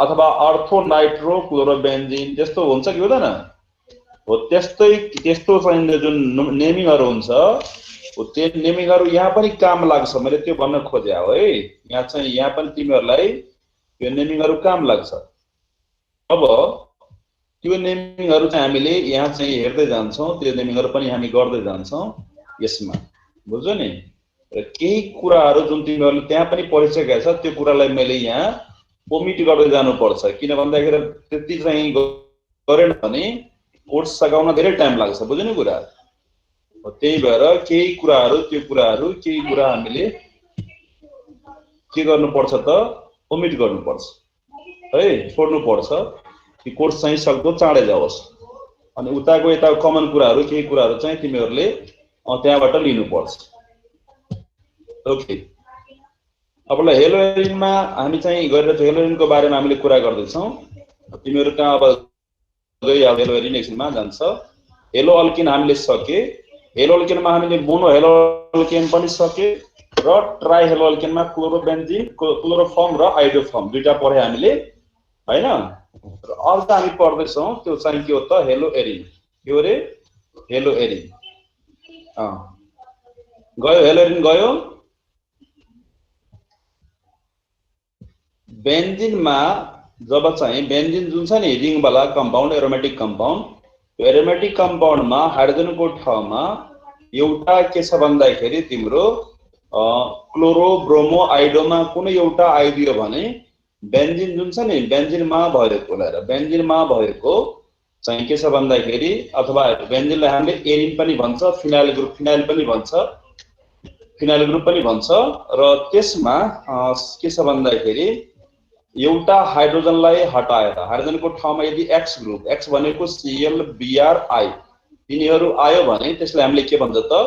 अथवा अर्थो नाइट्रो क्लोरोबेन्जिन त्यस्तो हुन्छ कि हुँदैन हो त्यस्तो चाहिँ जुन नेमिङहरु हुन्छ हो त्यो नेमिङहरु यहाँ पनि काम लाग्छ मैले त्यो भन्न खोजे हो है यहाँ पनि तिमीहरुलाई त्यो नेमिङहरु काम लाग्छ अब त्यो नेमिङहरु चाहिँ हामीले यहाँ चाहिँ हेर्दै जान्छौं त्यो नेमिङहरु पनि हामी गर्दै जान्छौं यसमा बुझ्यो नि र केही कुराहरु जुन तिमीहरुले त्यहाँ पनि पढिसकेका छ त्यो कुरालाई मैले यहाँ ओमिट गर्दै जानु पर्छ किन भन्दाखेरि त्यति चाहिँ गरेन भने कोर्स सकाउन धेरै टाइम लाग्छ बुझ्यो नि कुरा त्यही भएर केही कुरा हामीले के गर्नु पर्छ त ओमिट गर्नु पर्छ है छोड्नु पर्छ कि कोर्स चाहिँ सक्दो चाँडै जाओस् अनि उताको यता कमन कुराहरु केही कुराहरु चाहिँ तिमीहरुले त्यहाँबाट लिनु पर्छ ओके अब ल हेलो एरिनमा हामी चाहिँ गरिरहेको हेलो एरिनको बारेमा हामीले कुरा गर्दै छौं तिमीहरु कहाँ अब गइहाल्यो हेलो एरिन एकछिनमा जान्छ हेलो अल्किन हामीले सके हेलो अल्किनमा हामीले मोनो हेलो अल्किन पनि सके र ट्राई हेलो अल्किनमा क्लोरोबेन्जिन क्लोरोफर्म र आइडोफर्म दुईटा पढे हामीले हैन र अर्को हामी पढ्दै छौं त्यो चाहिँ के हो त हेलो एरिन के हो रे हेलो एरिन गयो हेलो एरिन गयो बेन्जिनमा जब चाहिँ बेन्जिन जुन छ नि रिङ वाला कम्पाउन्ड एरोमेटिक कम्पाउन्ड त्यो एरोमेटिक कम्पाउन्डमा हाइड्रोजनको ठाउँमा एउटा के छ भन्दाखेरि तिम्रो क्लोरो ब्रोमो आइडोमा कुनै एउटा आइदियो भने बेन्जिन जुन छ नि बेन्जिनमा भएको चाहिँ के छ भन्दाखेरि अथवा बेन्जिनलाई हामीले एरिन पनि भन्छ फिनाइल ग्रुप पनि भन्छ र त्यसमा के छ भन्दाखेरि एउटा हाइड्रोजनलाई हटाएर हाइड्रोजनको ठाउँमा यदि एक्स ग्रुप एक्स भनेको Cl Br I यिनीहरु आयो भने त्यसलाई हामीले के भन्छ त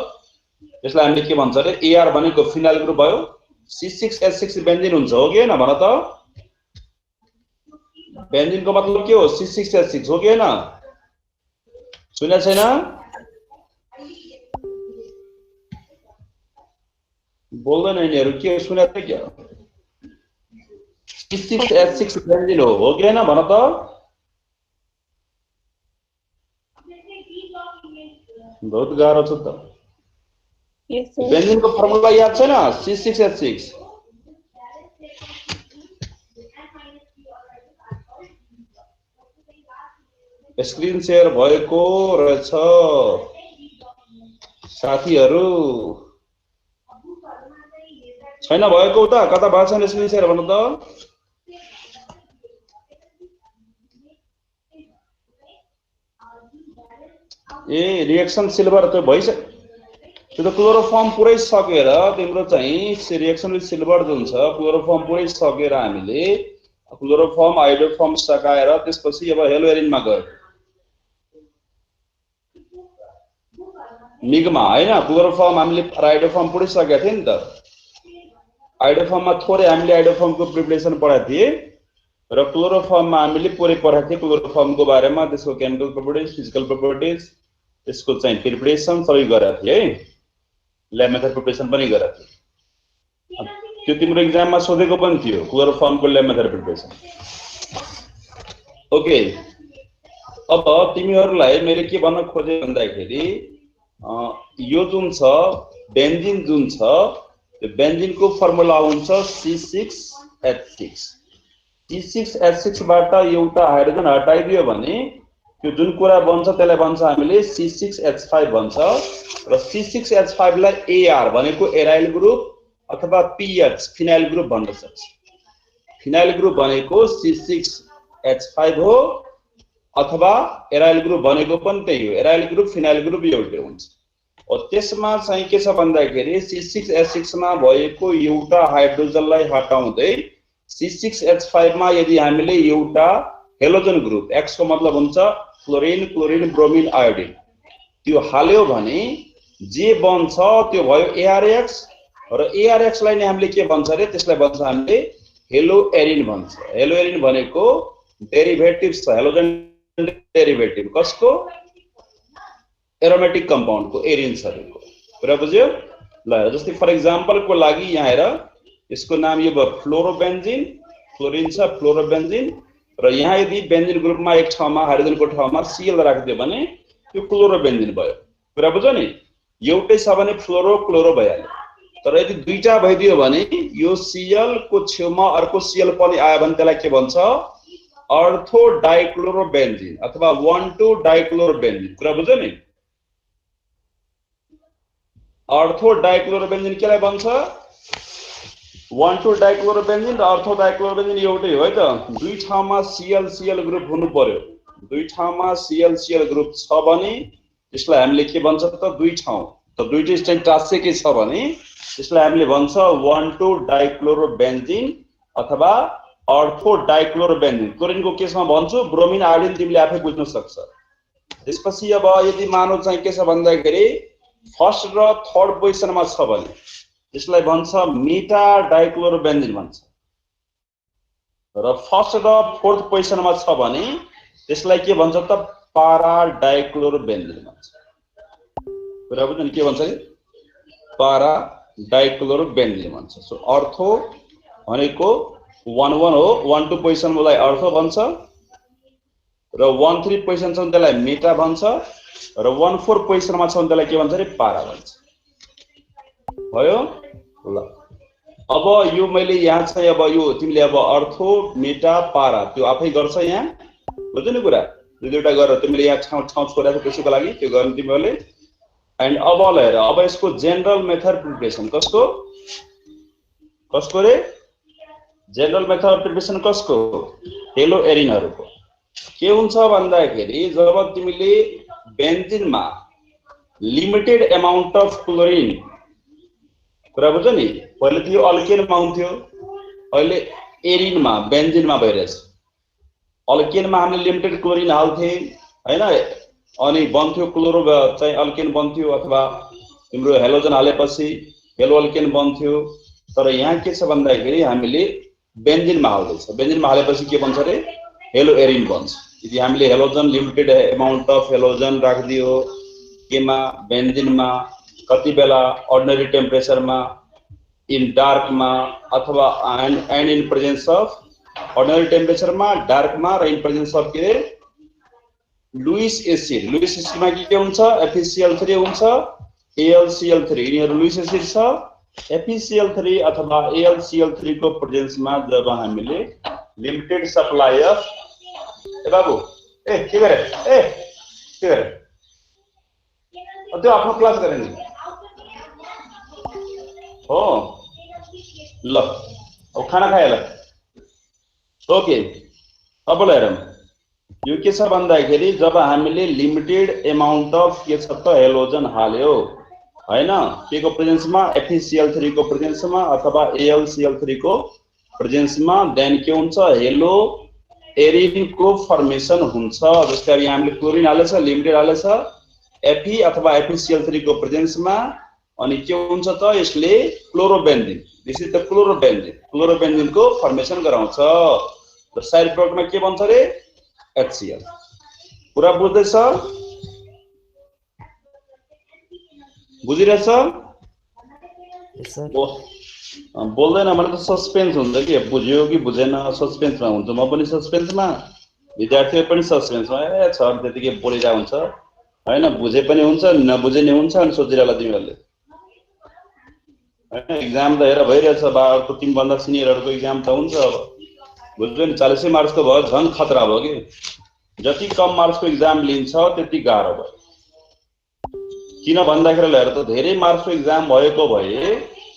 त्यसलाई हामीले के भन्छ रे Ar भनेको फिनाइल ग्रुप भयो C6H6 बेन्जिन हुन्छ हो कि हैन भन त बेन्जिनको मतलब के हो C6H6 हो कि हैन सुने छैन बोल्दैन यिनीहरु के सुने त के C6H6 बेन्जिन हो कि हैन भन त बहुत गाह्रो छ त बेन्जिनको फर्मुला याद छैन C6H6 स्क्रिन शेयर भएको रहेछ साथीहरु छैन भएको त कता भएको छैन स्क्रिन शेयर भन्नु त ए रिएक्सन सिल्भर त भइसक्यो त्यो त क्लोरोफर्म पुरै सकेर तिम्रो चाहिँ रिएक्सन विथ सिल्भर जुन छ क्लोरोफर्म पुरै सकेर हामीले क्लोरोफर्म आइडोफर्म सकाएर त्यसपछि अब हेलो एरिनमा गयो निगमा हैन क्लोरोफर्म हामीले आइडोफर्म पुरै सकेका थिए नि त आइडोफर्ममा थोरै हामीले आइडोफर्मको प्रिपरेसन पढाएको थिए र क्लोरोफर्ममा हामीले पुरै पढाएको थिए क्लोरोफर्मको बारेमा त्यसको केमिकल प्रोपर्टिज फिजिकल प्रोपर्टिज त्यसको चाहिँ प्रिपरेसन सबै गरेका थिए है ल्याब मेथड प्रिपरेसन पनि गरेका थिए त्यो तिम्रो एक्जाममा सोधेको पनि थियो क्लोरोफर्मको ल्याब मेथड प्रिपरेसन ओके अब तिमीहरुलाई मैले के भन्न खोजे भन्दाखेरि यो जुन छ बेन्जिन जुन छ त्यो बेन्जिनको फर्मुला हुन्छ C6H6 C6H6 बाट एउटा हाइड्रोजन हटाइदियो भने त्यो जुन कुरा बन्छ त्यसलाई भन्छ हामीले C6H5 भन्छ र C6H5 लाई Ar भनेको एराइल ग्रुप अथवा PH फिनाइल ग्रुप भन्न सक्छ फिनाइल ग्रुप भनेको C6H5 हो अथवा एराइल ग्रुप भनेको पनि त्यही हो एराइल ग्रुप फिनाइल ग्रुप एउटै हुन्छ ओ त्यसमा चाहिँ के छ भन्दाखेरि C6H6 मा भएको एउटा हाइड्रोजनलाई हटाउँदै C6H5 मा यदि हामीले एउटा हेलोजन ग्रुप X को मतलब हुन्छ फ्लोरिन क्लोरिन ब्रोमिन आयोडिन त्यो हाल्यो भने जे बन्छ त्यो भयो ARX र ARX लाई नै हामीले के भन्छ रे त्यसलाई भन्छ हामीले हेलो एरिन भन्छ हेलो एरिन भनेको डेरिभेटिभ छ हेलोजन डेरिभेटिभ कसको एरोमेटिक कम्पाउन्ड को एरिन छको कुरा बुझ्यो ल जस्तै फर एक्जाम्पल को लागि यहाँ हेर यसको नाम यो भयो फ्लोरोबेन्जिन फ्लोरिन छ फ्लोरोबेन्जिन र यहाँ यदि बेन्जिन ग्रुपमा एक ठाउँमा हाइड्रोजनको ठाउँमा Cl राखिदियो भने त्यो क्लोरोबेन्जिन भयो। कुरा बुझ्यो नि? एउटै छ भने फ्लोरो क्लोरो भइहाल्यो। तर यदि दुईटा भइदियो भने यो Cl को छेउमा अर्को Cl पनि आयो भने त्यसलाई के भन्छ? अर्थो डाइक्लोरोबेन्जिन अथवा 1,2 डाइक्लोरोबेन्जिन। कुरा बुझ्यो नि? अर्थो डाइक्लोरोबेन्जिन केलाई भन्छ? 1,2 डाइक्लोरोबेन्जिन र अर्थो डाइक्लोरोबेन्जिन एउटै हो है त। दुई ठाउँमा Cl ग्रुप हुनु पर्यो। दुई ठाउँमा Cl ग्रुप छ भने त्यसलाई हामीले के भन्छ त? दुई ठाउँ त दुईटै चाहिँ टाँसेकै छ भने त्यसलाई हामीले भन्छ 1,2 डाइक्लोरोबेन्जिन अथवा अर्थो डाइक्लोरोबेन्जिन। क्लोरिनको केसमा भन्छु, ब्रोमिन आयोडिन तिमीले आफै बुझ्न सक्छ। त्यसपछि अब यदि मानौ चाहिँ के छ भन्दाखेरि फर्स्ट र थर्ड पोजिसनमा छ भने त्यसलाई भन्छ मेटा डाइक्लोरोबेन्जिन भन्छ। र फर्स्ट र फोर्थ पोजिसनमा छ भने त्यसलाई के भन्छ त? पारा डाइक्लोरोबेन्जिन भन्छ। कुरा बुझ्नु नि के भन्छ नि? पारा डाइक्लोरोबेन्जिन भन्छ। सो अर्थो भनेको 1,1 हो, 1,2 पोजिसनलाई अर्थो भन्छ र 1,3 पोजिसन छ भने त्यसलाई मेटा भन्छ र 1,4 पोजिसनमा छ भने त्यसलाई के भन्छ रे? पारा भन्छ। भयो ल। अब यो मैले यहाँ चाहिँ अब यो तिमीले अब अर्थो मेटा पारा त्यो आफै गर्छ यहाँ। बुझ्यो नि कुरा? दुईवटा गरेर तिमीले यहाँ ठाउँ छोडेको त्यसको लागि त्यो गर्नु तिमीहरूले। एन्ड अब हेर, अब यसको जेनरल मेथड प्रिपरेसन कसको रे? जेनरल मेथड प्रिपरेसन कसको? हेलो एरिनहरुको। के हुन्छ भन्दाखेरि जब तिमीले बेन्जिनमा लिमिटेड अमाउन्ट अफ क्लोरिन, कुरा बुझ्यो नि? पहिले थियो अल्केनमा हुन्थ्यो, अहिले एरिनमा बेन्जिनमा भइरहेछ। अल्केनमा हामीले लिमिटेड क्लोरिन हाल्थे हैन, अनि बन्थ्यो क्लोरो चाहिँ अल्केन बन्थ्यो अथवा तिम्रो हेलोजन हालेपछि हेलो अल्केन बन्थ्यो। तर यहाँ के छ भन्दाखेरि हामीले बेन्जिनमा हाल्दैछ। बेन्जिनमा हालेपछि के बन्छ रे? हेलो एरिन बन्छ। यदि हामीले halogen limited amount of halogen राखिदियो केमा? बेन्जिनमा। कति बेला? अर्डिनरी टेम्परेचरमा, इन डार्कमा अथवा and in presence of ordinary टेम्परेचरमा, डार्कमा र इन प्रेजेन्स अफ के? Lewis acid. लुइस एसिडमा के हुन्छ? FeCl3 हुन्छ, AlCl3। यिनीहरू लुइस एसिड छ। FeCl3 अथवा AlCl3 को प्रेजेन्समा जब हामीले लिमिटेड सप्लाई अफ बाबु के गरे त्यो आफ्नो क्लास गरे नि हो ल। अब खाना खाए ल। ओके अब हेरौँ यो के छ भन्दाखेरि जब हामीले लिमिटेड अमाउन्ट अफ के छ त हेलोजन हाल्यो हैन, के को प्रेजेन्समा? FeCl3 को प्रेजेन्समा अथवा AlCl3 को प्रेजेन्समा देन के हुन्छ? हेलो एरिन को फर्मेसन हुन्छ। जस्तै अब यहाँ हामीले क्लोरिन हालेछ, लिमिटेड हालेछ Fe अथवा FeCl3 को प्रेजेन्समा, अनि के हुन्छ त? यसले क्लोरोबेन्जिन, दिस इज द क्लोरोबेन्जिन, क्लोरोबेन्जिन को फर्मेसन गराउँछ। र साइड प्रोडक्टमा के बन्छ रे? HCl। पुरा बुझ्दैछ? बुझिरहेछ? बोल्दैन भने त सस्पेन्स हुन्छ कि बुझ्यो कि बुझेन, सस्पेन्समा हुन्छ। म पनि सस्पेन्समा, विद्यार्थीहरू पनि सस्पेन्समा। छ त्यतिकै बोलिरहेको हुन्छ हैन, बुझे पनि हुन्छ नबुझे नि हुन्छ। अनि सोचिरहेला तिमीहरूले हैन, एक्जाम त हेर भइरहेछ। अर्को तिमीभन्दा सिनियरहरूको एक्जाम त हुन्छ। अब बुझ्यो नि? 40 मार्क्सको भयो झन् खतरा भयो कि। जति कम मार्क्सको एक्जाम लिन्छ त्यति गाह्रो भयो। किन भन्दाखेरि हेर त धेरै मार्क्सको एक्जाम भएको भए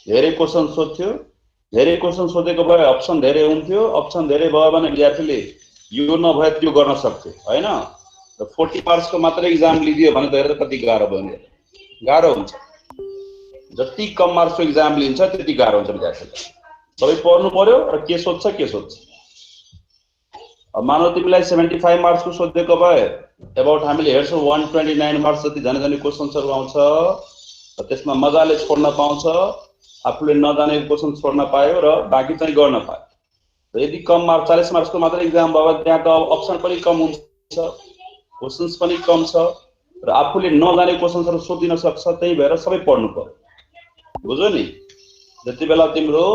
धेरै क्वेसन सोध्थ्यो, धेरै क्वेसन सोधेको भए अप्सन धेरै हुन्थ्यो। अप्सन धेरै भयो भने विद्यार्थीले यो नभए त्यो गर्न सक्थ्यो हैन। र 40 मार्क्सको मात्रै एक्जाम लिदियो भने त हेर कति गाह्रो भयो नि। गाह्रो हुन्छ। जति कम मार्क्सको एक्जाम लिन्छ त्यति गाह्रो हुन्छ विद्यार्थीलाई। सबै पढ्नु पर्यो र के सोध्छ। अब मानौ तिमीलाई 75 मार्क्सको सोधेको भए अबाउट हामीले हेर्छौँ 129 मार्क्स जति झनै क्वेसन्सहरु आउँछ। त्यसमा मजाले छोड्न पाउँछ, आफूले नजानेको क्वेसन छोड्न पायो र बाँकी चाहिँ गर्न पायो। र यदि कम मार्क्स 40 मार्क्सको मात्रै एक्जाम भयो भने त्यहाँ त अप्सन पनि कम हुन्छ, क्वेसन्स पनि कम छ र आफूले नजानेको क्वेसन्सहरु सोधिन सक्छ। त्यही भएर सबै पढ्नु पर्यो। बुझ्यो नि? जति बेला तिम्रो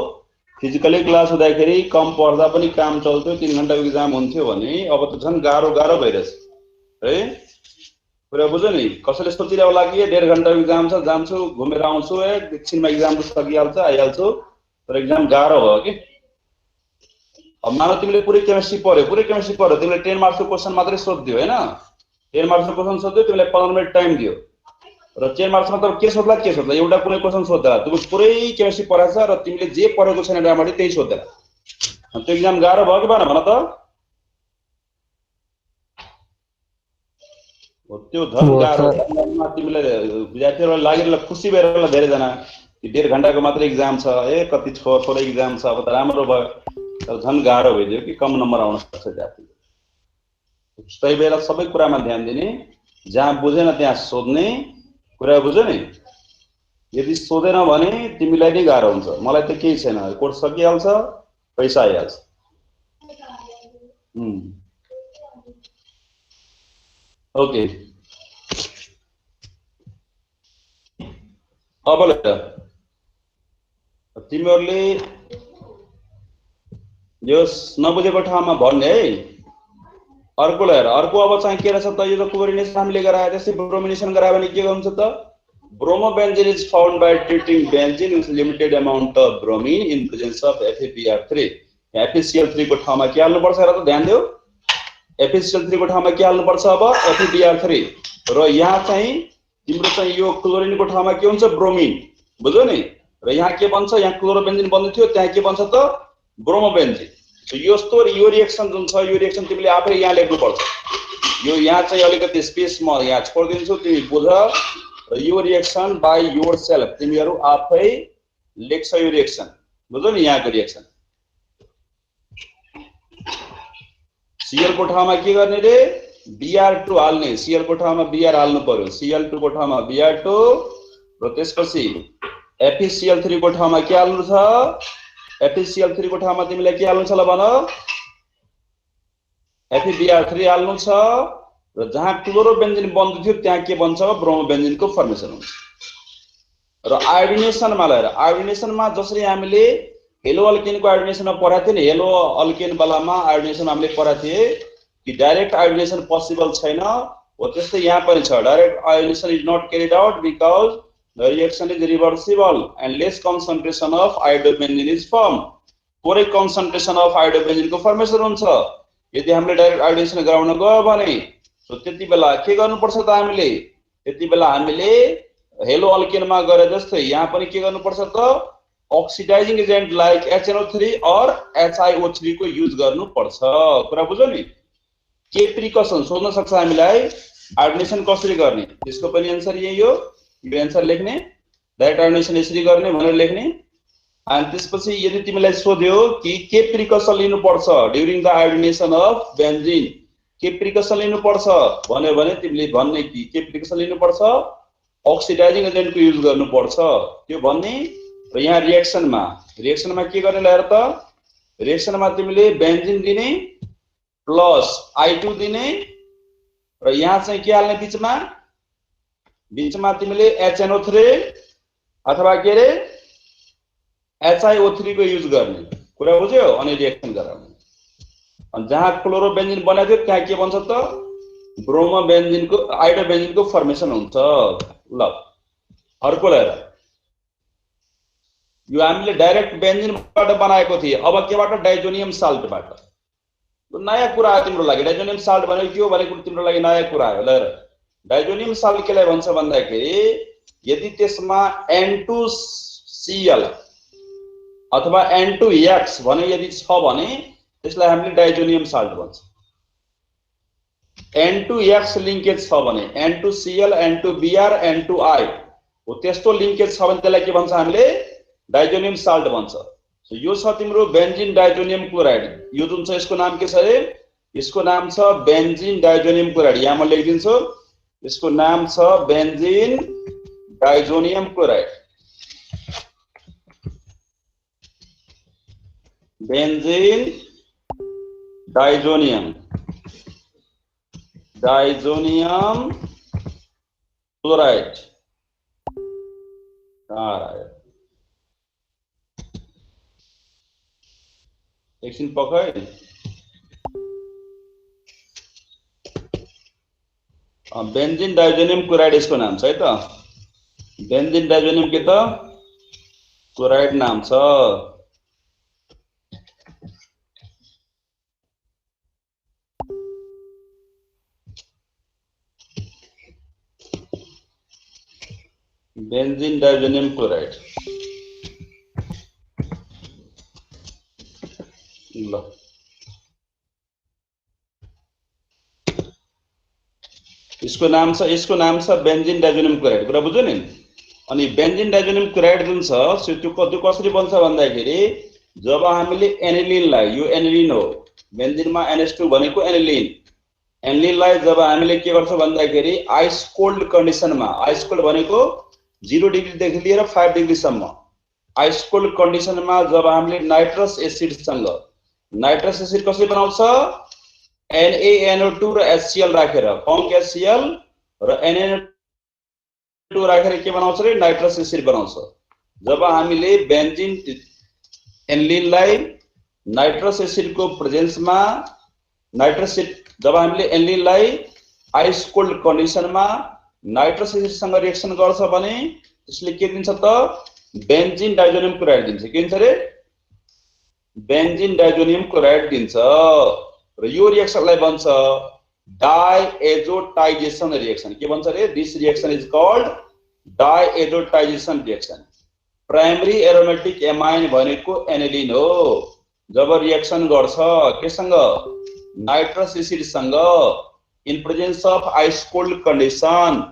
फिजिकली क्लास हुँदाखेरि कम पढ्दा पनि काम चल्थ्यो, 3 घण्टाको इक्जाम हुन्थ्यो भने अब त झन् गाह्रो गाह्रो भइरहेछ है। कुरा बुझ्यो नि। कसैले सोचिरहेको होला कि 1.5 घण्टाको इक्जाम छ, जान्छु घुमेर आउँछु, एकछिनमा इक्जाम त सकिहाल्छ, आइहाल्छु, तर इक्जाम गाह्रो भयो कि। अब मानौ तिमीले पुरै केमिस्ट्री पढ्यो, तिमीले 10 मार्क्सको क्वेसन मात्रै सोधिदियो हैन, 10 मार्क्सको क्वेसन सोधिदियो, तिमीलाई 15 मिनट टाइम दियो र 10 मार्क्समा त के सोध्ला एउटा कुनै क्वेसन सोध्दा तिमी पुरै केमिस्ट्री पढाछ र तिमीले जे पढेको छैन राम्ररी त्यही सोध्दैला, त्यो इक्जाम गाह्रो भयो कि भएन भन त। त्यो झन् गाह्रो। तिमीले विद्यार्थीहरूलाई लागिरहेला खुसी भएर होला धेरैजना कि 1.5 घण्टाको मात्रै इक्जाम छ, कति थोरै इक्जाम छ, अब त राम्रो भयो, तर झन् गाह्रो भइदियो कि कम नम्बर आउन सक्छ विद्यार्थी। त्यही भएर सबै कुरामा ध्यान दिने, जहाँ बुझेन त्यहाँ सोध्ने, कुरा बुझ्यो नि। यदि सोधेन भने तिमीलाई नै गाह्रो हुन्छ। मलाई त केही छैन, कोर्स सकिहाल्छ, पैसा आइहाल्छ। ओके, अब तिमीहरूले यो नबुझेको ठाउँमा भन्ने है। अर्को हेर, अर्को अब चाहिँ के रहेछ त, यो त क्लोरिनेसन हामीले गरायो, त्यसै ब्रोमिनेसन गरायो भने के गर्नुहुन्छ त, bromobenzene is found by treating benzene with limited amount of bromine in presence of FeBr3। FeCl3 को ठाउँमा के हाल्नुपर्छ हेर त, ध्यान देऊ। FeCl3 को ठाउँमा के हाल्नुपर्छ अब, FeBr3, र यहाँ चाहिँ तिम्रो चाहिँ यो क्लोरिनको ठाउँमा के हुन्छ, ब्रोमिन, बुझ्यौ नि। र यहाँ के बन्छ, यहाँ क्लोरोबेन्जिन बन्दै थियो, त्यहाँ के बन्छ त, ब्रोमोबेन्जिन। यस्तो यो रिएक्सन जुन छ, यो रिएक्सन तिमीले आफै यहाँ लेख्नुपर्छ। यो यहाँ चाहिँ अलिकति स्पेस म यहाँ छोडिदिन्छु, तिमी बुझ। र यो रिएक्सन बाई योर सेल्फ तिमीहरू आफै लेख्छ यो रिएक्सन, बुझ्यौ नि। यहाँको रिएक्सन Cl को ठाउँमा के गर्ने रे, Br2 हाल्ने, Cl को ठाउँमा Br हाल्नु पर्यो, Cl2 को ठाउँमा Br2, र त्यसपछि FeCl3 को ठाउँमा के हाल्नु छ, FeCl3 को ठाउँमा तिमीलाई के हाल्नु छ ल भन, FeBr3 हाल्नु छ, र जहाँ क्लोरोबेन्जिन बन्दै थियो त्यहाँ के बन्छ, ब्रोमोबेन्जिनको फर्मेसन हुन्छ। र आयोडिनेसनमा ल हेर, आयोडिनेसनमा जसरी हामीले हेलो अल्केनको आयोडिनेसनमा पढाएको थियो नि, हेलो अल्केन वालामा आयोडिनेसन हामीले पढाएको थिए कि डाइरेक्ट आयोडिनेसन पोसिबल छैन, हो त्यस्तै यहाँ पनि छ। Direct iodination is not carried out because the reaction is reversible and less concentration of iodobenzene is form. थोरै कन्सन्ट्रेसन अफ आयोडोबेन्जिनको फर्मेसन हुन्छ यदि हामीले डाइरेक्ट आयोडिनेसन गराउन गयो भने। त्यति बेला के गर्नुपर्छ त, हामीले त्यति बेला हामीले हेलो अल्केनमा गरे जस्तै यहाँ पनि के गर्नुपर्छ त, अक्सिडाइजिङ एजेन्ट लाइक HNO3 और HiO3 को युज गर्नुपर्छ। कुरा बुझ्यौ नि। के प्रिकसन सोध्न सक्छ हामीलाई, आयोडिनेसन कसरी गर्ने, त्यसको पनि एन्सर यही हो। यो एन्सर लेख्ने, डाइरेक्ट आयोडिनेसन यसरी गर्ने भनेर लेख्ने। अनि त्यसपछि यदि तिमीलाई सोध्यो कि के प्रिकसन लिनुपर्छ ड्युरिङ द आयोडिनेसन अफ बेन्जिन, के प्रिकसन लिनुपर्छ भन्यो भने तिमीले भन्ने कि के प्रिकसन लिनुपर्छ, अक्सिडाइजिङ एजेन्टको युज गर्नुपर्छ त्यो भन्ने। र यहाँ रिएक्सनमा के गर्ने हेर त, रिएक्सनमा तिमीले बेन्जिन दिने प्लस I2 दिने, र यहाँ चाहिँ के हाल्ने बिचमा तिमीले HNO3 अथवा के रे HiO3 को युज गर्ने। कुरा बुझ्यो। अनि रिएक्सन गराउने। अनि जहाँ क्लोरोबेन्जिन बनाएको थियो त्यहाँ के बन्छ त, ब्रोमोबेन्जिनको आयोडोबेन्जिनको फर्मेसन हुन्छ। ल अर्को हेर, यो हामीले डाइरेक्ट बेन्जिनबाट बनाएको थिए, अब केबाट, डाइजोनियम साल्टबाट। नयाँ कुरा आयो तिम्रो लागि, डाइजोनियम साल्ट भनेको के हो भनेको तिम्रो लागि नयाँ कुरा आयो। ल हेर, डाइजोनियम साल्ट केलाई भन्छ भन्दाखेरि यदि त्यसमा N2Cl अथवा N2X भने यदि छ भने त्यसलाई हामीले डाइजोनियम साल्ट भन्छ। N2X लिंकेज छ भने, N2Cl, N2Br, N2I हो त्यस्तो लिंकेज छ भने त्यसलाई के भन्छ हामीले, डाइजोनियम साल्ट भन्छ। यो छ तिम्रो बेन्जिन डाइजोनियम क्लोराइड। यो जुन छ यसको नाम के छ रे, यसको नाम छ बेन्जिन डाइजोनियम क्लोराइड। यहाँ म लेखिदिन्छु, यसको नाम छ benzene diazonium chloride. Benzene diazonium chloride. कहाँ आया, एकछिन पकाइ। बेन्जिन डाइजोनियम क्लोराइड यसको नाम छ है त। बेन्जिन डाइजोनियम के त क्लोराइड नाम छ। Benzene diazonium chloride. ल इसको नाम छ बेन्जिन डाइजोनियम क्लोराइड। कुरा बुझ्यो नि। अनि बेन्जिन डाइजोनियम क्लोराइड जुन छ त्यो कसरी बन्छ भन्दाखेरि जब हामीले एनिलिनलाई, यो एनिलिन हो, बेन्जिनमा NH2 भनेको एनिलिन, एनिलिनलाई जब हामीले के गर्छ भन्दाखेरि आइस कोल्ड कन्डिसनमा, आइस कोल्ड भनेको 0 डिग्रीदेखि लिएर 5 डिग्रीसम्म, आइस कोल्ड कन्डिसनमा जब हामीले नाइट्रस एसिडसँग, नाइट्रस एसिड कसरी बनाउँछ NaNO2 र HCl राखेर, फङ्क HCl र NaNO2 राखेर के बनाउँछ रे नाइट्रस एसिड बनाउँछ। जब हामीले बेन्जिन एनिलिनलाई नाइट्रस एसिडको प्रेजेन्समा, नाइट्रस जब हामीले एनिलिनलाई आइस कोल्ड कन्डिसनमा नाइट्रस एसिडसँग रिएक्सन गर्छ भने त्यसले के दिन्छ त बेन्जिन डाइजोनियम क्लोराइड दिन्छ। के दिन्छ रे बेन्जिन डाइजोनियम क्लोराइड दिन्छ। र यो रिएक्सनलाई बन्छ डाइएजोटाइजेसन रिएक्सन। के भन्छ रे this reaction is called diazotization reaction. Primary aromatic amine भनेको एनिलिन हो। जब रिएक्सन गर्छ केसँग नाइट्रस एसिडसँग in presence of ice cold condition,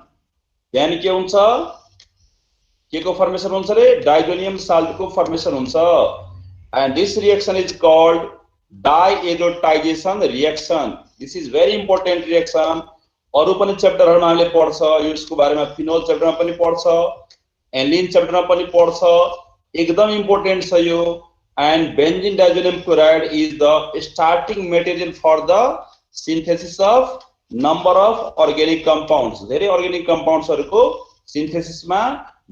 यानी के हुन्छ के को फर्मेसन हुन्छ रे डाइजोनियम साल्ट को फर्मेसन हुन्छ। And this reaction is called diazotization reaction. This is very important reaction. अरु पनि च्याप्टरहरुमा हामीले पढ्छ, यो यसको बारेमा फिनोल च्याप्टरमा पनि पढ्छ, एनिलिन च्याप्टरमा पनि पढ्छ, एकदम इम्पोर्टेन्ट छ यो। And benzene diazonium chloride is the starting material for the synthesis of number of organic compounds. धेरै अर्गेनिक कम्पाउन्ड्सहरुको सिन्थेसिसमा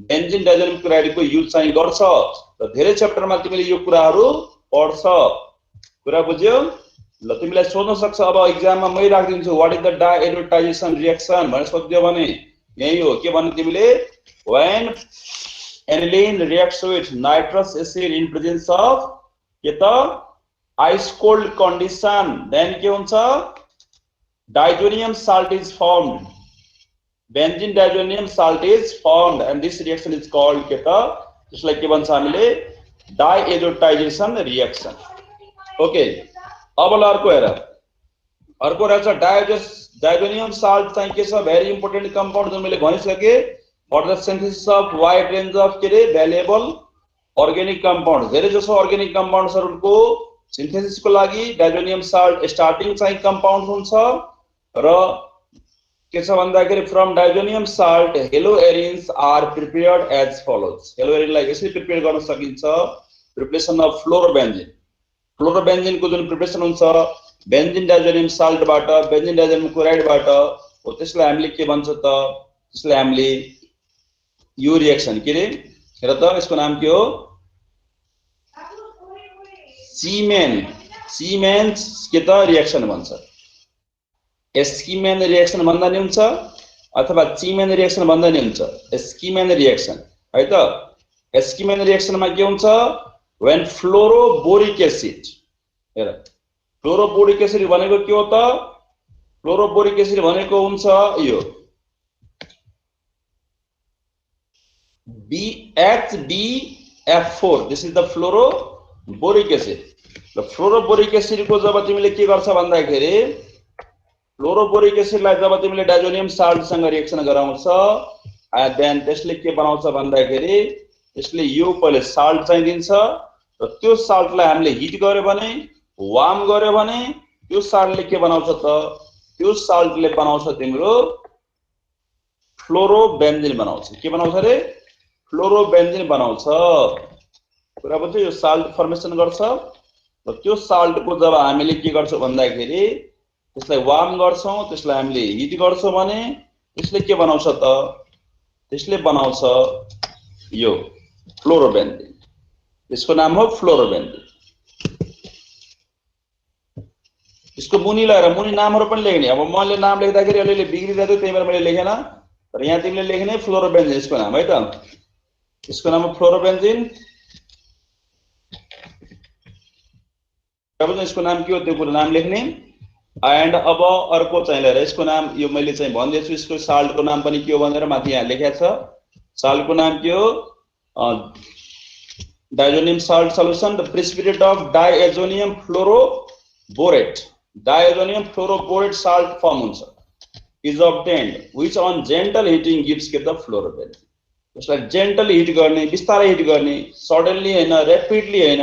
बेन्जिन डाइजोनियम क्लोराइडको युज चाहिँ गर्छ र धेरै च्याप्टरमा तिमीले यो कुराहरु पढ्छ। कुरा बुझ्यौ? ल तिमीलाई सोध्न सक्छ अब एक्जाममा मै राखिदिन्छु व्हाट इज द डाइएजोटाइजेसन रिएक्सन भनेर सोध्यो भने यही हो। के भन्नु तिमीले when aniline reacts with nitrous acid in presence of के त ice cold condition, then के हुन्छ diazonium salt is formed, benzene diazonium salt is formed and this reaction is called के त त्यसलाई के भन्छ हामीले डाइएजोटाइजेसन रिएक्सन। ओके अब ल अर्को हेर, अर्को रहेछ डाइजोनियम साल्ट चाहिँ के छ भेरी इम्पोर्टेन्ट कम्पाउन्ड जुन मैले भनिसके for the synthesis of wide range of के रे valuable organic compounds। धेरै जसो अर्गेनिक कम्पाउन्ड्सहरुको सिन्थेसिसको लागि डाइजोनियम साल्ट स्टार्टिङ चाहिँ कम्पाउन्ड हुन्छ र के छ भन्दाखेरि from diazonium salt halo arenes are prepared as follows. Halo एरिनलाई यसरी प्रिपेयर गर्न सकिन्छ प्रिपरेसन अफ फ्लोरोबेन्जिन। फ्लोरोबेन्जिन को जुन प्रिपरेसन हुन्छ बेन्जिन डाइजोनियम साल्टबाट, बेन्जिन डाइजोनियम क्लोराइडबाट हो, त्यसलाई हामीले के भन्छ त त्यसलाई हामीले यो रिएक्सन के रे हेर त यसको नाम के हो सीमेन्स के त रिएक्सन भन्छ। एस्किमेन रिएक्सन भन्दा नि हुन्छ अथवा चिमेन रिएक्सन भन्दा नि हुन्छ, एस्किमेन रिएक्सन है त। एस्किमेन रिएक्सनमा के हुन्छ व्हेन फ्लोरोबोरिक एसिड, हेर फ्लोरोबोरिक एसिड भनेको के हो त फ्लोरोबोरिक एसिड भनेको हुन्छ यो BHBF4, this is the fluoroboric acid. र फ्लोरोबोरिक एसिड को जब तिमीले के गर्छ भन्दाखेरि फ्लोरोबोरिक एसिडलाई जब तिमीले डाइजोनियम साल्ट सँग रिएक्सन गराउँछ एन्ड देन त्यसले के बनाउँछ भन्दाखेरि त्यसले यो पहिले साल्ट चाहिँ दिन्छ र त्यो साल्टलाई हामीले हिट गर्यो भने वार्म गर्यो भने त्यो साल्टले के बनाउँछ त त्यो साल्टले बनाउँछ तिम्रो फ्लोरोबेन्जिन बनाउँछ। के बनाउँछ रे फ्लोरोबेन्जिन बनाउँछ। कुरा बुझ्यो? यो साल्ट फर्मेसन गर्छ र त्यो साल्ट को जब हामीले के गर्छौं भन्दाखेरि त्यसलाई वार्म गर्छौं, त्यसलाई हामीले हिट गर्छौं भने त्यसले के बनाउँछ त त्यसले बनाउँछ यो फ्लोरोबेन्जिन। यसको नाम हो फ्लोरोबेन्जिन। यसको मुनि लगाएर मुनि नामहरु पनि लेख्ने। अब मैले नाम लेख्दाखेरि अलिअलि बिग्रिरहेको थियो, त्यही भएर मैले लेखेन। तर यहाँ तिमीले लेख्ने फ्लोरोबेन्जिन यसको नाम है त। यसको नाम हो फ्लोरोबेन्जिन। अब यसको नाम के हो त्यो कुरा नाम लेख्ने। एन्ड अब अर्को चाहिँ लिएर यसको नाम यो मैले चाहिँ भन्दैछु, यसको साल्टको नाम पनि के हो भनेर माथि यहाँ लेखेको छ। साल्टको नाम के हो? Diazonium salt solution, the precipitate of diazonium fluoroborate. Diazonium fluoroborate salt form हुन्छ, is obtained which on gentle heating gives के द फ्लोरोबेन्जिन। यसलाई जेन्टली हिट गर्ने, बिस्तारै हिट गर्ने, सडनली हैन, र्यापिडली हैन,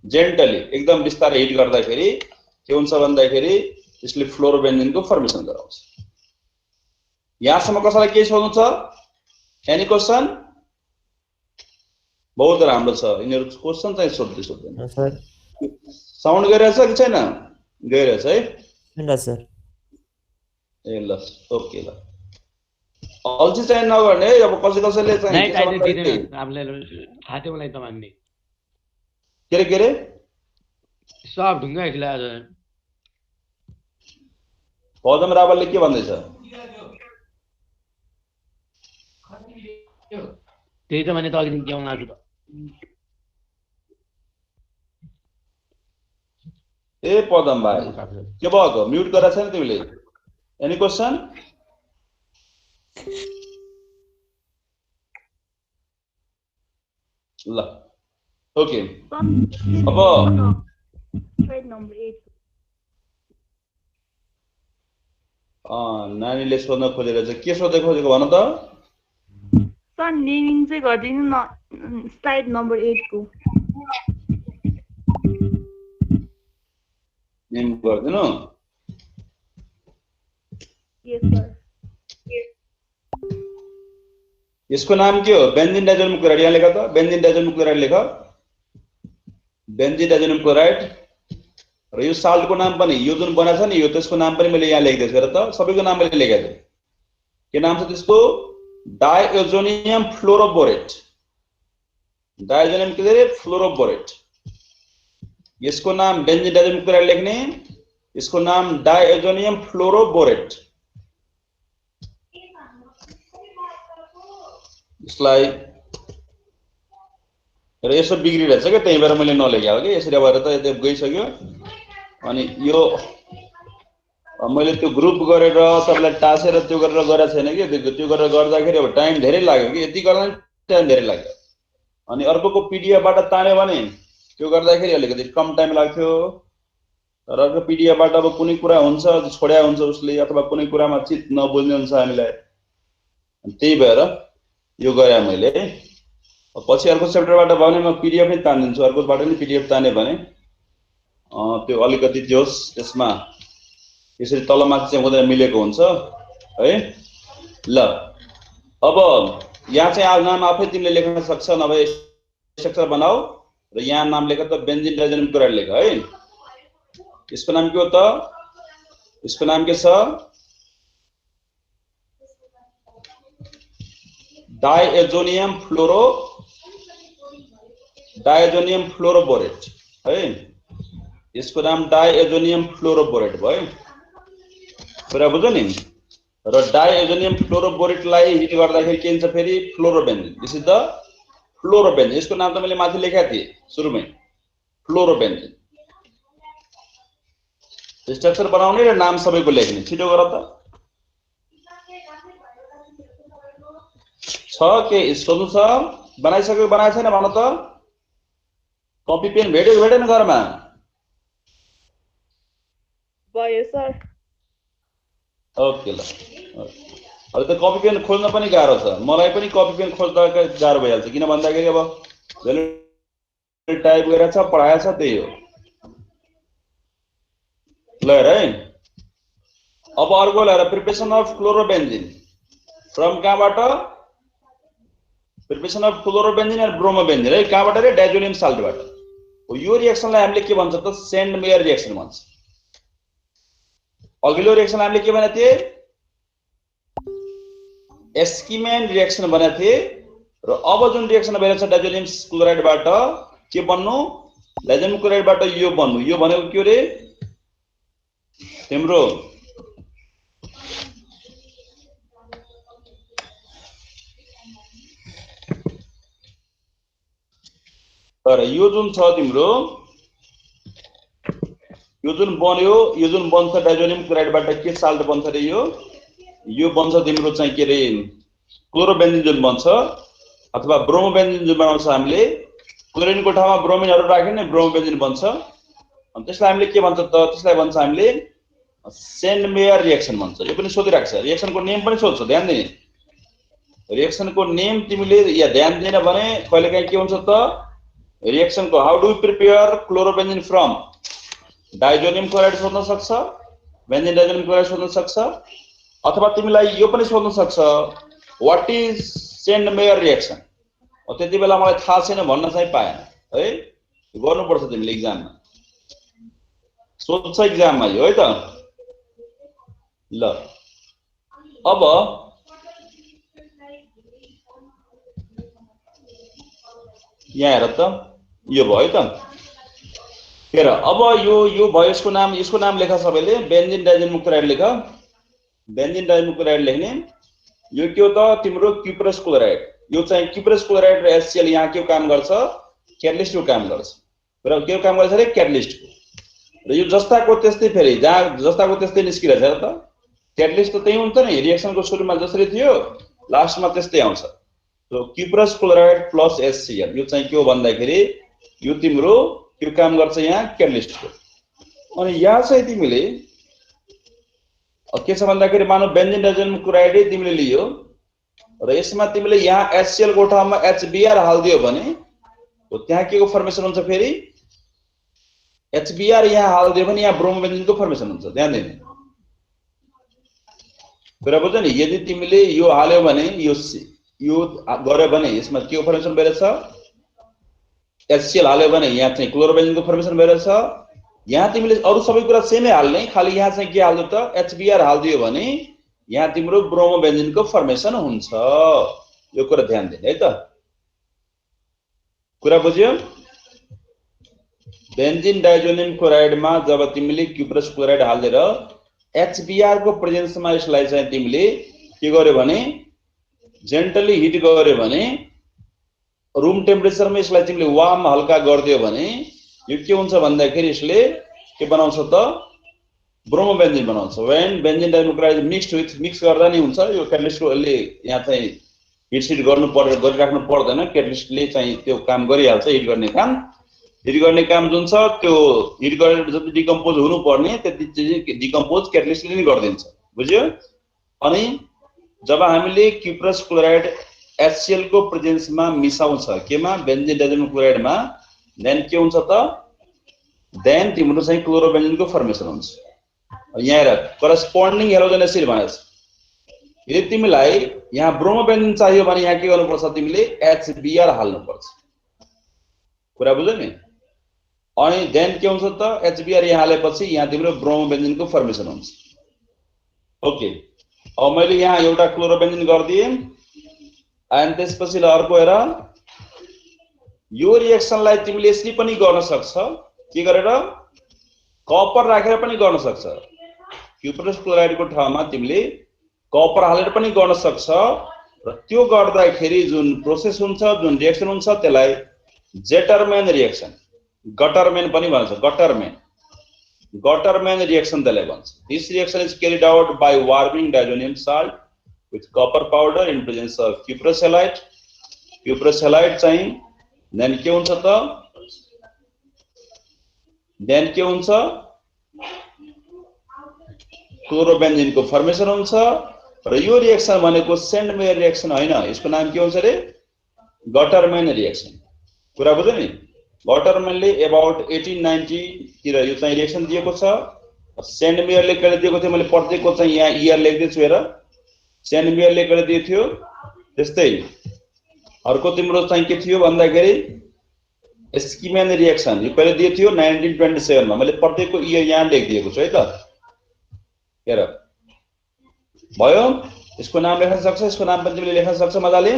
जेन्टली एकदम बिस्तारै हिट गर्दाखेरि के हुन्छ भन्दाखेरि यसले फ्लोरोबेन्जिनको फर्मेसन गराउँछ। यहाँसम्म कसैलाई के सोध्नु छ? Any question? बहुत राम्रो छ। यिनीहरु क्वेशन चाहिँ सोध्दैन सर। साउन्ड गइरहेछ कि छैन? गइरहेछ है? हैन सर। ए ल ओके ल। अल्छी चाहिँ नगर्ने है। अब कसैले चाहिँ नहीं काट्दै दिदैन आपले थाहा थियो मलाई तपाईहरुले। के रे सब ढुङ्गा खिला आज पदम रावलले के भन्दैछ? त्यही त भने त अघि के आउन लाग्यो त। ए पदम भाइ के भयो? म्युट गरेछ नि तिमीले? Any question? ल ओके। अब स्लाइड नम्बर 8 नानीले सोध्न खोजेर चाहिँ के सोध्दै खोजेको भन त? सर नेमिङ चाहिँ गरिदिनु न स्लाइड नम्बर 8 को। नेम गर्दिनु? यस सर। यसको नाम के हो? Benzene diazonium chloride. यहाँ लेख त, बेन्जिन डाइजोनियम क्लोराइड लेख। Benzene diazonium chloride. र यो साल्टको नाम पनि यो जुन बनाछ नि यो त्यसको नाम पनि मैले यहाँ लेख्दै छु र त सबैको नाम मैले लेखेको छु। के नाम छ त्यसको? Diazonium fluoroborate. डाइएजोनियम के रे? फ्लोरोबोरेट। यसको नाम बेन्जिन डाइजोनियम क्लोराइड लेख्ने। यसको नाम डाइएजोनियम फ्लोरोबोरेट। यसलाई र यसो बिग्रिरहेछ के त्यही भएर मैले नलेखेको के। यसरी भएर त त्यो गइसक्यो। अनि यो मैले त्यो ग्रुप गरेर सबलाई टासेर त्यो गरेर गरेको छैन कि। त्यो गरेर गर्दाखेरि अब टाइम धेरै लाग्यो कि। यति गर्दा टाइम धेरै लाग्यो। अनि अर्कोको पीडीएफबाट तान्यो भने त्यो गर्दाखेरि अलिकति कम टाइम लाग्थ्यो। र अर्को पीडीएफबाट अब कुनै कुरा हुन्छ छोड्या हुन्छ उसले, अथवा कुनै कुरामा चित नबुझ्ने हुन्छ हामीलाई। त्यही भएर यो गरे मैले। पछि अर्को च्याप्टरबाट भने म पीडीएफ नै तान्दिन्छु। अर्कोबाट नि पीडीएफ ताने भने त्यो अलिकति जोस त्यसमा यसरी तलमाथि चाहिँ हुँदैन, मिलेको हुन्छ है। ल अब यहाँ चाहिँ नाम आफै तिमीले लेख्न सक्छ, नभए स्ट्रक्चर बनाऊ र यहाँ नाम लेख त बेन्जिन डाइजोनियम क्लोराइड लेख है। यसको नाम के हो त? यसको नाम के छ? डाइएजोनियम फ्लोरोबोरेट है। यसको नाम डाइएजोनियम फ्लोरोबोरेट भयो। कुरा बुझ्यो नि? र डाइएजोनियम फ्लोरोबोरेटलाई हिट गर्दाखेरि के हुन्छ फेरि? Fluorobenzene. This is the fluorobenzene. यसको नाम त मैले माथि लेखेको थिएँ सुरुमै, फ्लोरोबेन्जिन। स्ट्रक्चर बनाउने र नाम सबैको लेख्ने। छिटो गर त। छ के सोध्नु छ? बनाइसक्यो बनाएको छैन भन त? कपी पेन भेट्यो भेटेन घरमा? भयो सर। ओके ल। अब त कपी पेन खोज्न पनि गाह्रो छ। मलाई पनि कपी पेन खोज्दा गाह्रो भइहाल्छ। किन भन्दाखेरि अब टाइप गरेर छ, पढाएको छ, त्यही हो। ल हेर है। अब अर्को ल हेर, प्रिपरेसन अफ क्लोरोबेन्जिन फ्रम कहाँबाट? प्रिपरेसन अफ क्लोरोबेन्जिन एन्ड ब्रोमोबेन्जिन है। कहाँबाट रे? डाइजोनियम साल्टबाट। यो रिएक्सनलाई हामीले के भन्छ त? सेन्ड मेयर रिएक्सन भन्छ। अघिल्लो रिएक्सन हामीले के भनेको थिए? एस्किमेन रिएक्सन भनेको थिए। र अब जुन रिएक्सन भइरहेछ डाइजोनियम क्लोराइडबाट के बन्नु? डाइजोनियम क्लोराइडबाट यो बन्नु। यो भनेको के रे? तिम्रो तर यो जुन छ तिम्रो यो जुन बन्यो यो जुन बन्छ डाइजोनियम क्लोराइडबाट के साल्ट बन्छ रे यो बन्छ तिम्रो चाहिँ के रे क्लोरोबेन्जिन जुन बन्छ अथवा ब्रोमोबेन्जिन जुन बनाउँछ हामीले क्लोरिनको ठाउँमा ब्रोमिनहरु राख्यो नि ब्रोमोबेन्जिन बन्छ अनि त्यसलाई हामीले के भन्छ त त्यसलाई भन्छ हामीले सेन्डमेयर रिएक्सन भन्छ। यो पनि सोधिराख्छ रिएक्सनको नेम पनि सोध्छ ध्यान दिने रिएक्सनको नेम तिमीले या ध्यान दिएन भने कहिलेकाहीँ के हुन्छ त रिएक्सनको how do prepare chlorobenzene from diazonium chloride सोध्न सक्छ बेन्जिन डाइजोनियम क्लोराइड सोध्न सक्छ अथवा तिमीलाई यो पनि सोध्न सक्छ व्हाट इज सेन्डमेयर रिएक्सन त्यति बेला मलाई थाहा छैन भन्न चाहिँ पाएन है गर्नुपर्छ तिमीले एक्जाममा सोध्छ एक्जाममा यो है त ल अब यहाँ हेर त यो भयो है त हेर अब यो भयो यसको नाम लेख सबैले बेन्जिन डाइजोनियम क्लोराइड लेख बेन्जिन डाइजोनियम क्लोराइड लेख्ने यो के हो त तिम्रो क्युप्रस क्लोराइड यो चाहिँ क्युप्रस क्लोराइड र HCl यहाँ के काम गर्छ क्याटलिस्टको काम गर्छ र के काम गर्छ रे क्याटलिस्टको र यो जस्ताको त्यस्तै फेरि जहाँ जस्ताको त्यस्तै निस्किरहेछ र त क्याटलिस्ट त त्यही हुन्छ नि रिएक्सनको सुरुमा जसरी थियो लास्टमा त्यस्तै आउँछ so cuprous chloride plus HCl यो चाहिँ के हो भन्दाखेरि यो तिम्रो के काम गर्छ यहाँ क्याटलिस्टको अनि यहाँ चाहिँ तिमीले के छ भन्दाखेरि मानव बेन्जिन डाइजोनियम क्लोराइड तिमीले लियो र यसमा तिमीले यहाँ HCl को ठाउँमा HBr हाल्दियो भने त्यहाँ के को फर्मेसन हुन्छ फेरि HBr यहाँ हाल्दियो भने यहाँ ब्रोमोबेन्जिनको फर्मेसन हुन्छ ध्यान दिने कुरा बुझ्यो नि यदि तिमीले यो हाल्यो भने यो गर्यो भने यसमा के को फर्मेसन भइरहेछ HCl हाल्यो भने यहाँ चाहिँ क्लोरोबेन्जिनको फर्मेसन भइरहेछ यहाँ तिमीले अरु सबै कुरा सेमै हाल्ने खाली यहाँ चाहिँ के हाल्दियो त HBr हाल्दियो भने यहाँ तिम्रो ब्रोमोबेन्जिनको फर्मेसन हुन्छ यो कुरा ध्यान दिने है त कुरा बुझ्यो बेन्जिन डाइजोनियम क्लोराइडमा जब तिमीले क्युप्रस क्लोराइड हालेर HBr को प्रेजेन्समा यसलाई चाहिँ तिमीले के गर्यो भने जेन्टली हिट गर्यो भने रूम टेम्परेचरमा यसलाई तिमीले वार्म हल्का गरिदियो भने यो के हुन्छ भन्दाखेरि यसले के बनाउँछ त ब्रोमोबेन्जिन बनाउँछ when benzene diazonium chloride mix गर्दा नि हुन्छ यो क्याटलिस्टले यहाँ चाहिँ हिट गर्नु पर्दैन गरिराख्नु पर्दैन क्याटलिस्टले चाहिँ त्यो काम गरिहाल्छ हिट गर्ने काम जुन छ त्यो हिट गरेर जति डिकम्पोज हुनु पर्ने त्यति डिकम्पोज क्याटलिस्टले नै गरिदिन्छ बुझ्यो अनि जब हामीले क्युप्रस क्लोराइड HCl को प्रेजेन्समा मिसाउँछ केमा बेन्जिन डाइजोनियम क्लोराइडमा देन के हुन्छ त देन तिम्रो चाहिँ क्लोरोबेन्जिनको फर्मेसन हुन्छ यहाँ हेर करस्पोन्डिङ हेलोजन एसिड भनेछ यदि तिमीलाई यहाँ ब्रोमोबेन्जिन चाहियो भने यहाँ के गर्नुपर्छ तिमीले HBr हाल्नुपर्छ कुरा बुझ्यौ नि अनि देन के हुन्छ त HBr यहाँ हालेपछि यहाँ तिम्रो ब्रोमोबेन्जिनको फर्मेसन हुन्छ ओके अब मैले यहाँ एउटा क्लोरोबेन्जिन गर्दिए अनि त्यसपछि अर्को हेर यो रिएक्सनलाई तिमीले यसरी पनि गर्न सक्छ के गरेर कपर राखेर पनि गर्न सक्छ क्युप्रस क्लोराइडको ठाउँमा तिमीले कपर हालेर पनि गर्न सक्छ र त्यो गर्दाखेरि जुन प्रोसेस हुन्छ जुन रिएक्सन हुन्छ त्यसलाई जेटरम्यान रिएक्सन गटरम्यान पनि भन्छ गटरम्यान रिएक्सन त्यसलाई भन्छ this reaction is carried out by warming diazonium salt with copper powder in presence of cuprous halide चाहिँ देन के हुन्छ त देन के हुन्छ क्लोरोबेन्जिनको फर्मेसन हुन्छ र यो रिएक्सन भनेको सेन्डमेयर रिएक्सन हैन यसको नाम के हुन्छ रे गटरम्यान रिएक्सन कुरा बुझ्यो नि गटरम्यानले अबाउट 1890 तिर यो चाहिँ रिएक्सन दिएको छ सेन्डमेयरले कहिले दिएको थियो मैले पढ्दैको चाहिँ यहाँ इयर लेख्दै छु हेर सेन्डमेयरले कहिले दिएको थियो त्यस्तै अर्को तिम्रो चाहिँ के थियो भन्दाखेरि स्किम्यान रिएक्सन यो कहिले दिएको थियो 1927 मा मैले पढ्दैको इयर यहाँ लेखिदिएको छु है त हेर भयो यसको नाम लेख्न सक्छ यसको नाम पनि तिमीले लेख्न सक्छ मजाले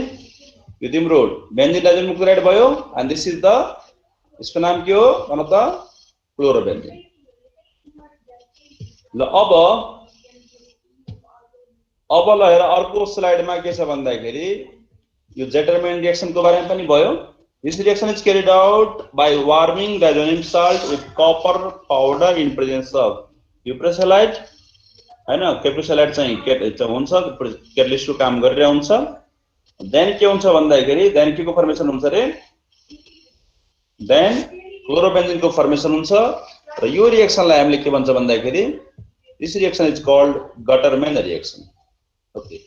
यो तिम्रो बेन्जिन डाइजोनियम क्लोराइड भयो एन्ड दिस इज द यसको नाम के हो भन त क्लोरोबेन्जिन ल अब ल हेर अर्को स्लाइडमा के छ भन्दाखेरि यो जेटरमेन रिएक्सनको बारेमा पनि भयो। This reaction is carried out by warming the ammonium salt with copper powder in presence of cuprous halide हैन। cuprous halide चाहिँ हुन्छ क्याटलिस्टको काम गरिरहेको हुन्छ। देन के हुन्छ भन्दाखेरि देन के को फर्मेसन हुन्छ रे, देन क्लोरोबेन्जिन को फर्मेसन हुन्छ र यो रिएक्सनलाई हामीले के भन्छ भन्दाखेरि this reaction is called Gutterman reaction. Okay.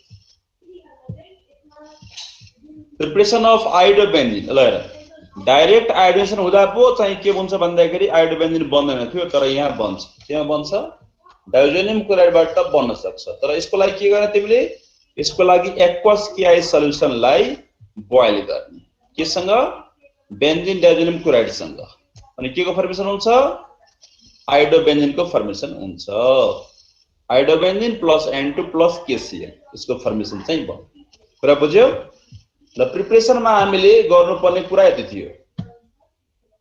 Preparation of iodobenzene ल हेर डाइरेक्ट आयोडाइजेसन हुँदा पो चाहिँ के हुन्छ भन्दाखेरि आयोडोबेन्जिन बन्दैन थियो, तर यहाँ बन्छ। केमा बन्छ? डाइओजेनियम क्लोराइडबाट बन्न सक्छ। तर यसको लागि के गर्ने तिमीले? यसको लागि एक्वस केआई सल्युसनलाई बोइल गर्ने केसँग? बेन्जिन डाइओजेनियम क्लोराइड सँग। अनि के को फर्मेसन हुन्छ? आयोडोबेन्जिन को फर्मेसन हुन्छ। आयोडोबेन्जिन प्लस N2 प्लस KCl यसको फर्मेसन चाहिँ भयो। कुरा बुझ्यो? ल प्रिपरेसनमा हामीले गर्नुपर्ने कुरा यति थियो।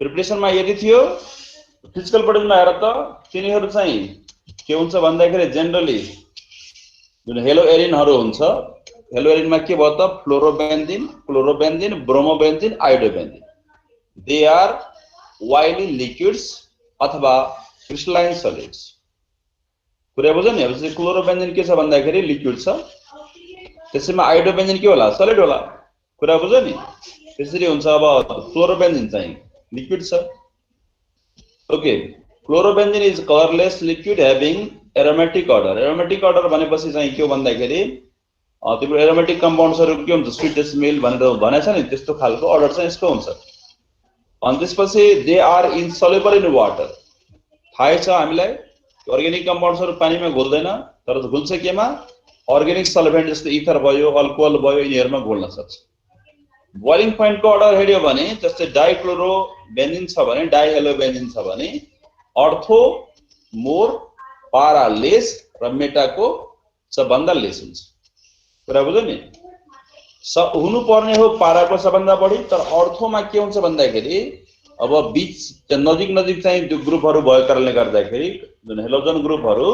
प्रिपरेसनमा यति थियो। फिजिकल प्रोडक्टमा हेर त तिनीहरु चाहिँ के हुन्छ भन्दाखेरि जेनरली जुन हेलो एरिनहरु हुन्छ, हेलो एरिनमा के भयो त? फ्लोरोबेन्जिन, क्लोरोबेन्जिन, ब्रोमोबेन्जिन, आयोडोबेन्जिन। दे आर वाइली लिक्विड्स अथवा क्रिस्टलाइन सलिड्स। कुरा बुझ्यो नि? अब क्लोरोबेन्जिन के छ भन्दाखेरि लिक्विड छ, त्यसैमा आयोडोबेन्जिन के होला? सलिड होला। कुरा बुझ्यो नि? त्यसरी हुन्छ। अब क्लोरोबेन्जिन चाहिँ लिक्विड छ। Okay, chlorobenzene is colourless liquid having aromatic odour. Aromatic odour भनेपछि चाहिँ के हो भन्दाखेरि तिम्रो एरोमेटिक कम्पाउन्ड्सहरु के हुन्छ? स्वीट स्मेल भनेर भनेछ नि, त्यस्तो खालको अर्डर चाहिँ यसको हुन्छ। अनि त्यसपछि they are insoluble in water. थाहै छ हामीलाई अर्ग्यानिक कम्पाउन्ड्सहरु पानीमा घुल्दैन, तर घुल्छ केमा? अर्ग्यानिक सल्भेन्ट जस्तो इथर भयो, अल्कोहल भयो, यिनीहरुमा घुल्न सक्छ। बोइलिङ पोइन्ट को अर्डर हेर्यो भने जस्तै डाइक्लोरोबेन्जिन छ भने, डाइहेलोबेन्जिन छ भने अर्थो मोर पारा लेस र मेटाको सबभन्दा लेस हुन्छ। कुरा बुझ्यो नि? हुनु पर्ने हो पाराको सबभन्दा बढी, तर अर्थोमा के हुन्छ भन्दाखेरि अब बीच नजिक नजिक चाहिँ त्यो ग्रुपहरु भएको कारणले गर्दाखेरि जुन हेलोजन ग्रुपहरु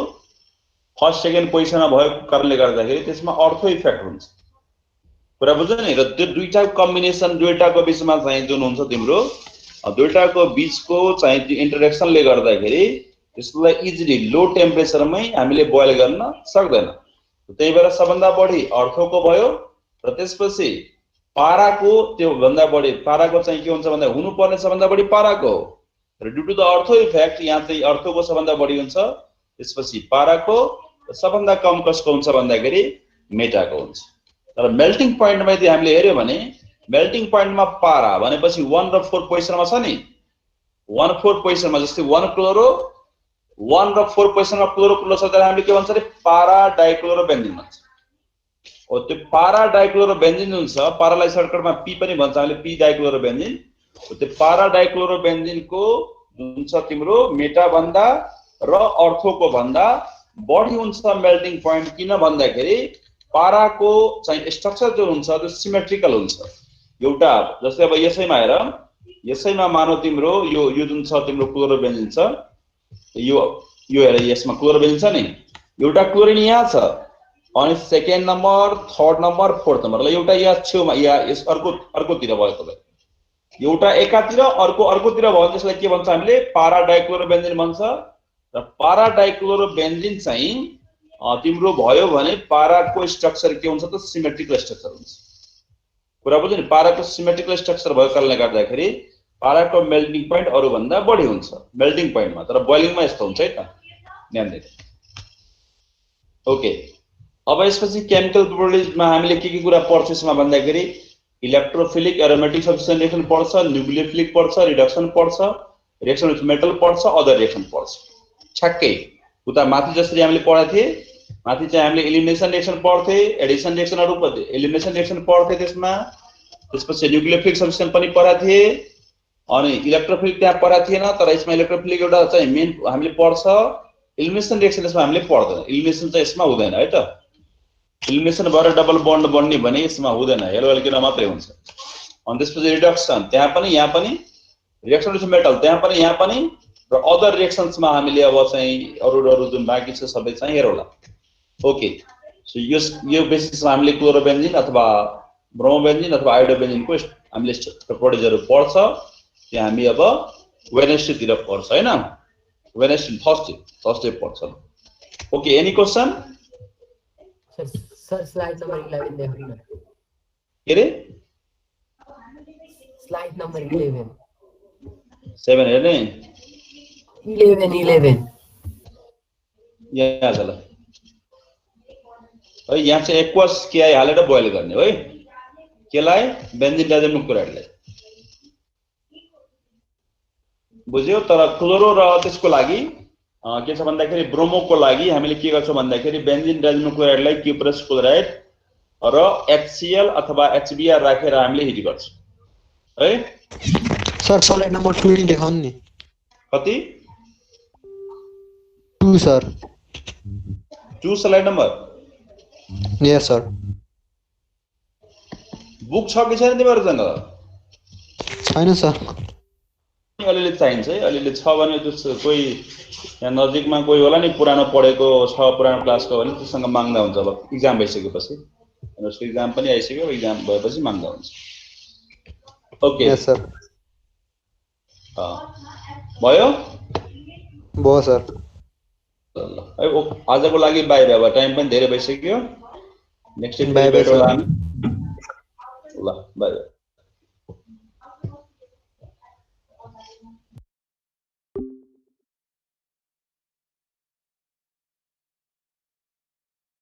फर्स्ट सेकेन्ड पोजिसनमा भएको कारणले गर्दाखेरि त्यसमा अर्थो इफेक्ट हुन्छ। कुरा बुझ्यो नि? र त्यो दुईटाको कम्बिनेसन, दुईटाको बीचमा चाहिँ जुन हुन्छ तिम्रो दुईटाको बीचको चाहिँ त्यो इन्टरेक्सनले गर्दाखेरि त्यसलाई इजिली लो टेम्परेचरमै हामीले बोइल गर्न सक्दैन। त्यही भएर सबभन्दा बढी अर्थोको भयो र त्यसपछि पाराको त्यो भन्दा बढी पाराको चाहिँ के हुन्छ भन्दा हुनु पर्ने सबभन्दा बढी पाराको र ड्यू टु द अर्थो इफेक्ट यहाँ चाहिँ अर्थोको सबभन्दा बढी हुन्छ। त्यसपछि पाराको सबभन्दा कम कसको हुन्छ भन्दाखेरि मेटाको हुन्छ। तर मेल्टिङ पोइन्टमा यदि हामीले हेर्यो भने मेल्टिङ पोइन्टमा पारा भनेपछि 1 र 4 पोजिसनमा छ नि। 1-4 पोजिसनमा जस्तै 1 क्लोरो 1 र 4 पोजिसनमा क्लोरो छ, हामीले के भन्छ रे? पारा डाइक्लोरोबेन्जिन भन्छ। ओ त्यो पारा डाइक्लोरोबेन्जिन जुन छ, पारालाई सर्टकटमा पी पनि भन्छ हामीले, पी डाइक्लोरोबेन्जिन। त्यो पारा डाइक्लोरोबेन्जिनको जुन छ तिम्रो मेटा भन्दा र अर्थोको भन्दा बढी हुन्छ मेल्टिङ पोइन्ट। किन भन्दाखेरि पाराको चाहिँ स्ट्रक्चर जो हुन्छ त्यो सिमेट्रिकल हुन्छ। एउटा जस्तै अब यसैमा हेर, यसैमा मानौ तिम्रो यो जुन छ तिम्रो क्लोरोबेन्जिन छ, यो हेर यसमा क्लोरोबेन्जिन छ नि, एउटा क्लोरिन यहाँ छ अनि second number, third number, fourth number ल एउटा यहाँ छेउमा या यस अर्कोतिर भयो तपाईँ, एउटा एकातिर अर्कोतिर भयो। त्यसलाई के भन्छ हामीले? पारा डाइक्लोरोबेन्जिन भन्छ। र पारा डाइक्लोरोबेन्जिन चाहिँ तिम्रो भयो भने पाराको स्ट्रक्चर के हुन्छ त? सिमेट्रिकल स्ट्रक्चर हुन्छ। कुरा बुझ्यो नि? पाराको सिमेट्रिकल स्ट्रक्चर भएको कारणले गर्दाखेरि पाराको मेल्टिङ पोइन्ट अरु भन्दा बढी हुन्छ मेल्टिङ पोइन्टमा, तर बोइलिङमा यस्तो हुन्छ है त, ध्यान दिनु। ओके, अब यसपछि केमिकल प्रोपर्टिजमा हामीले के कुरा पढ्छौँ यसमा भन्दाखेरि इलेक्ट्रोफिलिक एरोमेटिक सब्स्टिट्युसन रिएक्सन पढ्छ, न्यूक्लियोफिलिक पढ्छ, रिडक्सन पढ्छ, रिएक्सन विथ मेटल पढ्छ, अदर रिएक्सन पढ्छ। छक्कै उता माथि जसरी हामीले पढाएको थिए, माथि चाहिँ हामीले एलिमिनेसन रिएक्सन पढ्थे, एडिसन रिएक्सनहरु एलिमिनेसन रिएक्सन पढ्थे, त्यसपछि न्यूक्लियोफिलिक सब्स्टिट्युसन पनि पढाएको थिए, अनि इलेक्ट्रोफिलिक त्यहाँ पढाएको थिएन। तर यसमा इलेक्ट्रोफिलिक एउटा चाहिँ मेन हामीले पढ्छ, एलिमिनेसन रिएक्सन यसमा हामीले पढ्दैन। एलिमिनेसन चाहिँ यसमा हुँदैन है त। एलिमिनेसन भएर डबल बन्ड बन्ने भने यसमा हुँदैन, हेलो एल्केन मात्रै हुन्छ। अनि त्यसपछि रिडक्सन, त्यहाँ पनि यहाँ पनि, रिएक्सन विथ मेटल त्यहाँ पनि यहाँ पनि, र अदर रिएक्सन्समा हामीले अब चाहिँ अरू जुन बाँकी छ सबै चाहिँ हेरौँला। ओके, सो यो बेसिसमा हामीले क्लोरोबेन्जिन अथवा ब्रोमोबेन्जिन अथवा आयोडोबेन्जिनको हामीले प्रोपर्टिजहरू पढ्छ। त्यहाँ हामी अब वेडनेसडेतिर पढ्छ हैन, वेडनेसडे थर्सडे पढ्छ। Okay, any question? Sir slide number 11 देखिन। के रे? स्लाइड नंबर 11 7 हेर्ने 11 यहाँ छ ल है। यहाँ चाहिँ एक्वास केआई हालेर बोइल गर्ने है। केलाई बेन्जिन डाइजेनियम क्लोराइडलाई बुझ्यो। तर क्लोरो र त्यसको लागि के छ भन्दाखेरि ब्रोमोको लागि हामीले के गर्छौँ भन्दाखेरि बेन्जिन डाइजेनियम क्लोराइडलाई क्युप्रस क्लोराइड र HCl अथवा HBr राखेर हामीले हिट गर्छौँ है। सर स्लाइड नम्बर 2 देखाउनु नि। कति? 2 sir. 2 slide number? Yes sir. Book छ कि छैन तिमीहरूसँग? छैन सर। अलिअलि चाहिन्छ है। अलिअलि छ भने त्यो कोही यहाँ नजिकमा कोही होला नि पुरानो पढेको छ, पुरानो क्लासको भने त्योसँग माग्दा हुन्छ। अब इक्जाम भइसकेपछि, उसको इक्जाम पनि आइसक्यो, इक्जाम भएपछि माग्दा हुन्छ। ओके यस सर। भयो सर। ल है, आजको लागि बाई बाई। अब टाइम पनि धेरै भइसक्यो। नेक्स्ट बाई बाई भेटौँला हामी। ल बाई बाई।